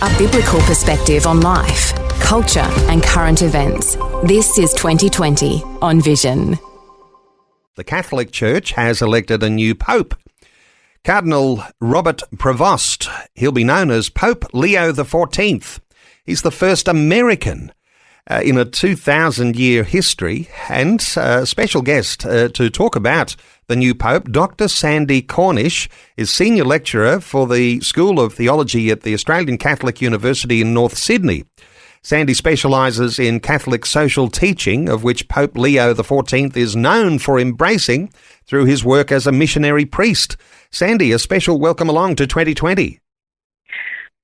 A biblical perspective on life, culture and current events. This is 2020 on Vision. The Catholic Church has elected a new Pope. Cardinal Robert Prevost. He'll be known as Pope Leo XIV. He's the first American in a 2,000-year history, and a special guest to talk about the new Pope, Dr. Sandie Cornish, is Senior Lecturer for the School of Theology at the Australian Catholic University in North Sydney. Sandie specialises in Catholic social teaching, of which Pope Leo XIV is known for embracing through his work as a missionary priest. Sandie, a special welcome along to 2020.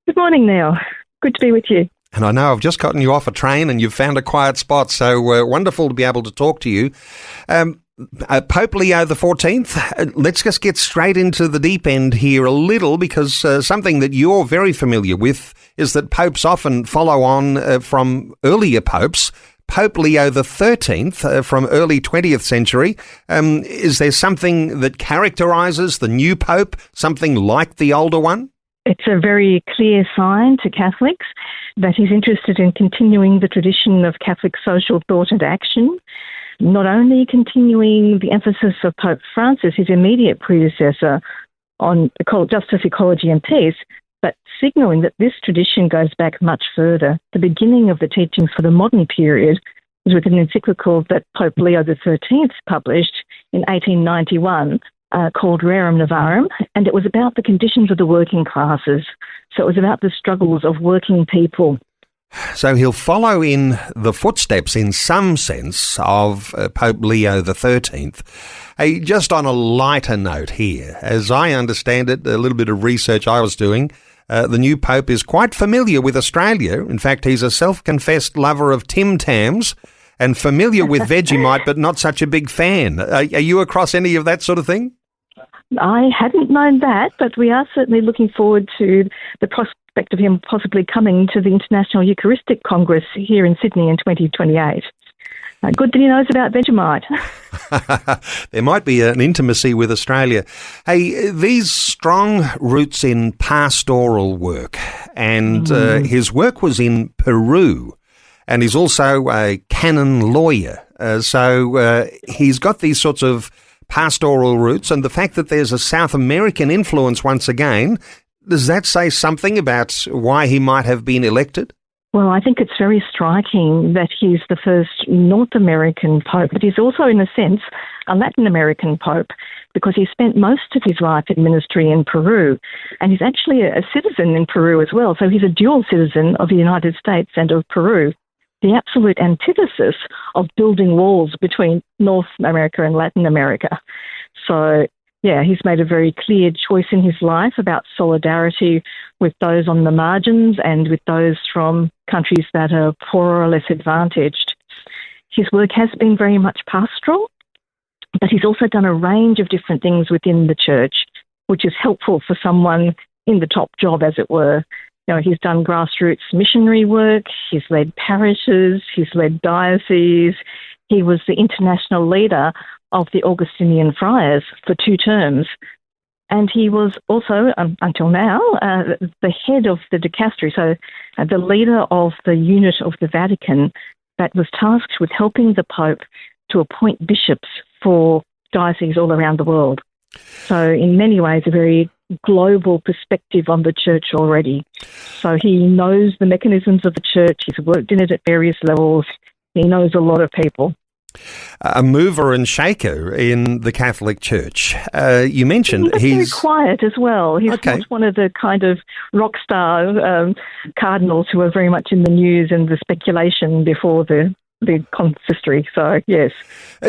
Good morning, Neil. Good to be with you. And I know I've just gotten you off a train and you've found a quiet spot, so wonderful to be able to talk to you. Pope Leo XIV, let's just get straight into the deep end here a little, because something that you're very familiar with is that popes often follow on from earlier popes. Pope Leo XIII from early 20th century. Is there something that characterises the new pope, something like the older one? It's a very clear sign to Catholics that he's interested in continuing the tradition of Catholic social thought and action, not only continuing the emphasis of Pope Francis, his immediate predecessor, on justice, ecology and peace, but signalling that this tradition goes back much further. The beginning of the teachings for the modern period was with an encyclical that Pope Leo XIII published in 1891, called Rerum Novarum, and it was about the conditions of the working classes. So it was about the struggles of working people. So he'll follow in the footsteps, in some sense, of Pope Leo XIII. Just on a lighter note here, as I understand it, a little bit of research I was doing, the new Pope is quite familiar with Australia. In fact, he's a self-confessed lover of Tim Tams and familiar with Vegemite, but not such a big fan. Are you across any of that sort of thing? I hadn't known that, but we are certainly looking forward to the prospect of him possibly coming to the International Eucharistic Congress here in Sydney in 2028. Good that he knows about Vegemite. There might be an intimacy with Australia. Hey, these strong roots in pastoral work, and his work was in Peru, and he's also a canon lawyer. So he's got these sorts of pastoral roots, and the fact that there's a South American influence once again, does that say something about why he might have been elected? Well, I think it's very striking that he's the first North American Pope, but he's also, in a sense, a Latin American Pope, because he spent most of his life in ministry in Peru, and he's actually a citizen in Peru as well, so he's a dual citizen of the United States and of Peru. The absolute antithesis of building walls between North America and Latin America. So, yeah, he's made a very clear choice in his life about solidarity with those on the margins and with those from countries that are poorer or less advantaged. His work has been very much pastoral, but he's also done a range of different things within the church, which is helpful for someone in the top job, as it were. You know, he's done grassroots missionary work, he's led parishes, he's led dioceses. He was the international leader of the Augustinian Friars for 2 terms. And he was also, until now, the head of the dicastery, so the leader of the unit of the Vatican that was tasked with helping the Pope to appoint bishops for dioceses all around the world. So in many ways, a very global perspective on the church already. So he knows the mechanisms of the church. He's worked in it at various levels. He knows a lot of people. A mover and shaker in the Catholic Church. You mentioned he's very quiet as well. He's not one of the kind of rock star cardinals who are very much in the news and the speculation before the consistory. So, yes.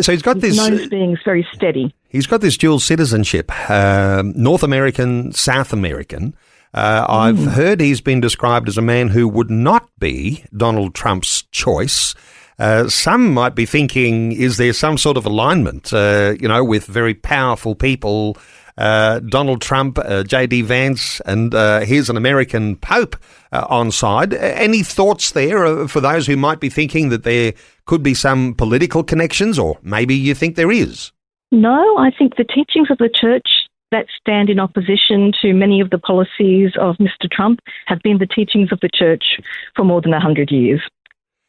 So he's got this... He's known as being very steady. He's got this dual citizenship, North American, South American. I've heard he's been described as a man who would not be Donald Trump's choice. Some might be thinking, is there some sort of alignment, with very powerful people, Donald Trump, J.D. Vance, and here's an American Pope on side. Any thoughts there for those who might be thinking that there could be some political connections, or maybe you think there is? No, I think the teachings of the Church that stand in opposition to many of the policies of Mr. Trump have been the teachings of the church for more than 100 years.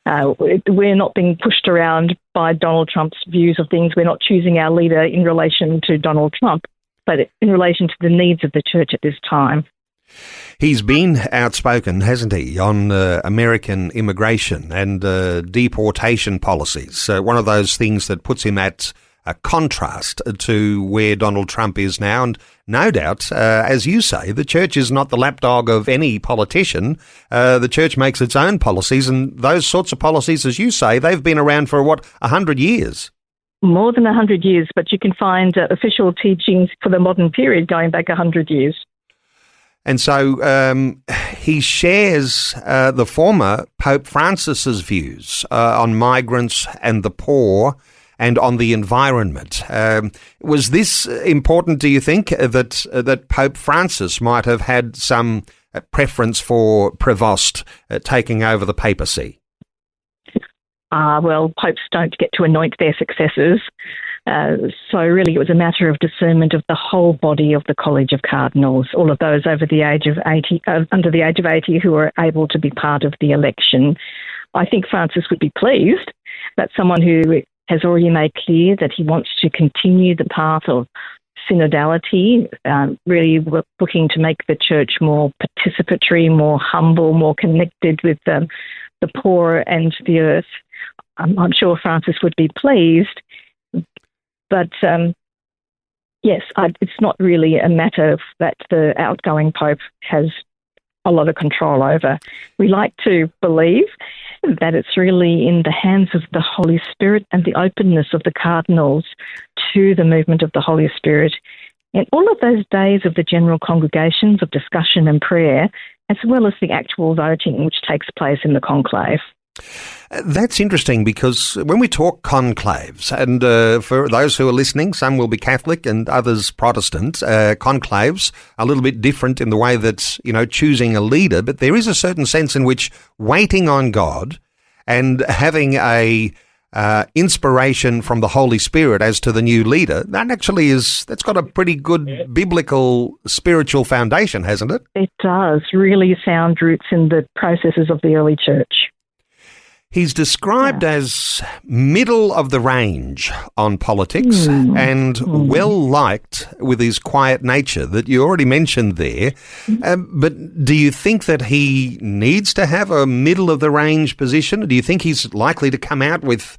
We're not being pushed around by Donald Trump's views of things. We're not choosing our leader in relation to Donald Trump, but in relation to the needs of the church at this time. He's been outspoken, hasn't he, on American immigration and deportation policies. One of those things that puts him at a contrast to where Donald Trump is now. And no doubt, as you say, the church is not the lapdog of any politician. The church makes its own policies, and those sorts of policies, as you say, they've been around for, 100 years? More than 100 years, but you can find official teachings for the modern period going back 100 years. And so he shares the former Pope Francis's views on migrants and the poor and on the environment. Was this important, do you think, that Pope Francis might have had some preference for Prevost taking over the papacy? Well, popes don't get to anoint their successors. So really it was a matter of discernment of the whole body of the College of Cardinals, all of those over the age of 80, under the age of 80 who were able to be part of the election. I think Francis would be pleased that someone who has already made clear that he wants to continue the path of synodality, really looking to make the church more participatory, more humble, more connected with the poor and the earth. I'm sure Francis would be pleased. But yes, it's not really a matter that the outgoing Pope has a lot of control over. We like to believe that it's really in the hands of the Holy Spirit and the openness of the cardinals to the movement of the Holy Spirit in all of those days of the general congregations of discussion and prayer, as well as the actual voting which takes place in the conclave. That's interesting because when we talk conclaves, and for those who are listening, some will be Catholic and others Protestant, conclaves are a little bit different in the way that, choosing a leader, but there is a certain sense in which waiting on God and having a inspiration from the Holy Spirit as to the new leader, that's got a pretty good biblical spiritual foundation, hasn't it? It does, really sound roots in the processes of the early church. He's described as middle of the range on politics and well-liked with his quiet nature that you already mentioned there. But do you think that he needs to have a middle-of-the-range position? Do you think he's likely to come out with,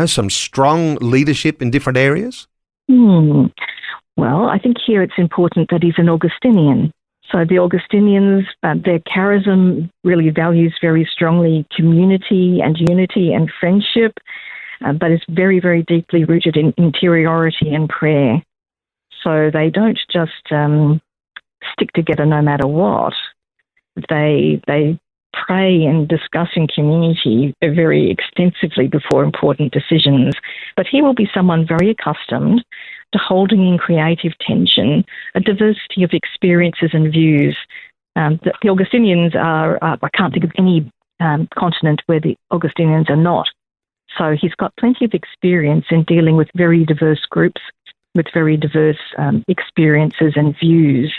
some strong leadership in different areas? Well, I think here it's important that he's an Augustinian. So the Augustinians, their charism really values very strongly community and unity and friendship, but is very, very deeply rooted in interiority and prayer. So they don't just stick together no matter what. They pray and discuss in community very extensively before important decisions. But he will be someone very accustomed to holding in creative tension a diversity of experiences and views. The Augustinians are, I can't think of any continent where the Augustinians are not. So he's got plenty of experience in dealing with very diverse groups, with very diverse experiences and views.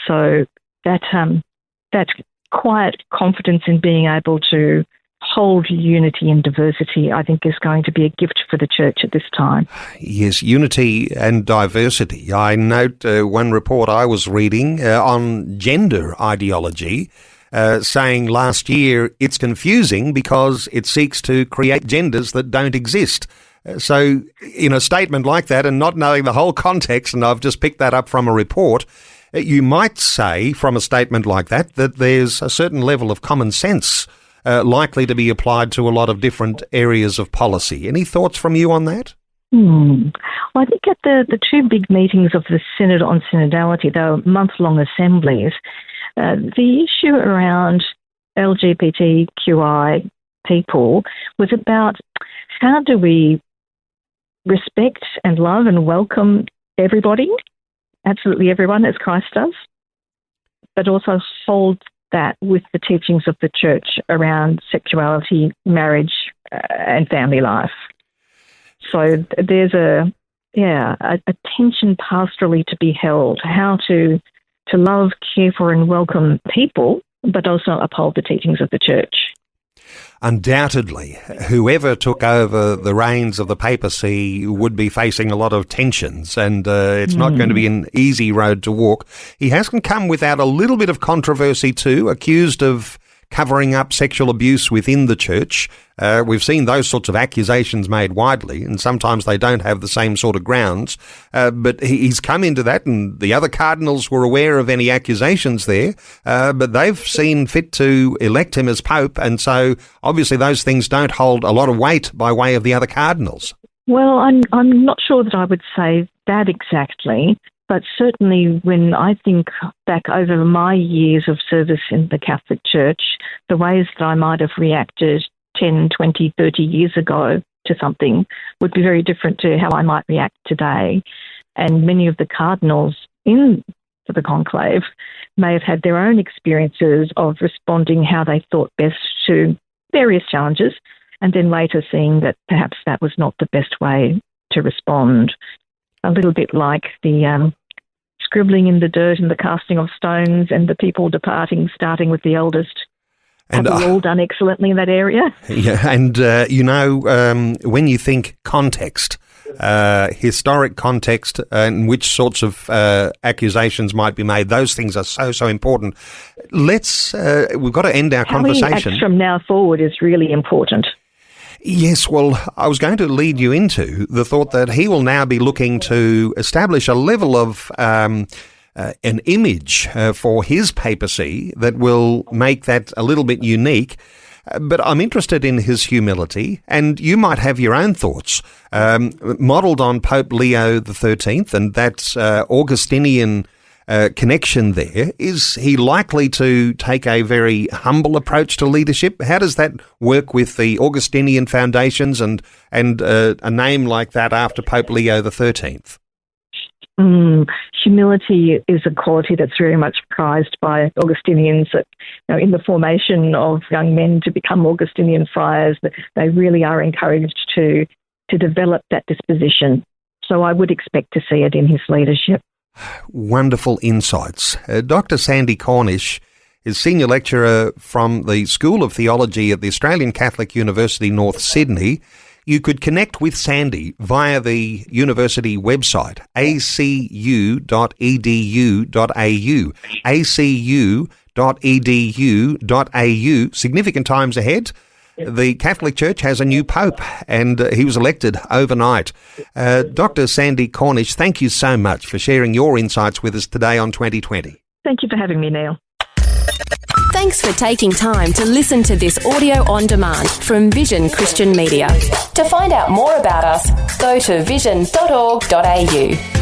So that quiet confidence in being able to hold unity and diversity, I think, is going to be a gift for the church at this time. Yes, unity and diversity. I note one report I was reading on gender ideology saying last year it's confusing because it seeks to create genders that don't exist. So in a statement like that and not knowing the whole context, and I've just picked that up from a report, you might say from a statement like that there's a certain level of common sense likely to be applied to a lot of different areas of policy. Any thoughts from you on that? Well, I think at the two big meetings of the Synod on Synodality, they were month-long assemblies, the issue around LGBTQI people was about how do we respect and love and welcome everybody, absolutely everyone, as Christ does, but also hold that with the teachings of the church around sexuality, marriage, and family life. So there's a attention pastorally to be held, how to love, care for and welcome people, but also uphold the teachings of the church. Undoubtedly, whoever took over the reins of the papacy would be facing a lot of tensions, and it's not going to be an easy road to walk. He hasn't come without a little bit of controversy too, accused of covering up sexual abuse within the church. We've seen those sorts of accusations made widely, and sometimes they don't have the same sort of grounds. But he's come into that, and the other cardinals were aware of any accusations there, but they've seen fit to elect him as Pope, and so obviously those things don't hold a lot of weight by way of the other cardinals. Well, I'm not sure that I would say that exactly. But certainly when I think back over my years of service in the Catholic Church, the ways that I might have reacted 10, 20, 30 years ago to something would be very different to how I might react today. And many of the cardinals in the conclave may have had their own experiences of responding how they thought best to various challenges, and then later seeing that perhaps that was not the best way to respond. A little bit like the scribbling in the dirt and the casting of stones and the people departing, starting with the eldest. And have we all done excellently in that area? Yeah, and when you think context, historic context, and which sorts of accusations might be made, those things are so important. We've got to end our conversation. How he acts from now forward is really important. Yes, well, I was going to lead you into the thought that he will now be looking to establish a level of an image for his papacy that will make that a little bit unique. But I'm interested in his humility, and you might have your own thoughts, modelled on Pope Leo XIII and that Augustinian connection there. Is he likely to take a very humble approach to leadership? How does that work with the Augustinian foundations and a name like that after Pope Leo XIII? Humility is a quality that's very much prized by Augustinians. That, in the formation of young men to become Augustinian friars, that they really are encouraged to develop that disposition. So I would expect to see it in his leadership. Wonderful insights. Dr. Sandie Cornish is Senior Lecturer from the School of Theology at the Australian Catholic University, North Sydney. You could connect with Sandie via the university website, acu.edu.au, acu.edu.au. Significant times ahead. The Catholic Church has a new Pope, and he was elected overnight. Dr. Sandie Cornish, thank you so much for sharing your insights with us today on 2020. Thank you for having me, Neil. Thanks for taking time to listen to this audio on demand from Vision Christian Media. To find out more about us, go to vision.org.au.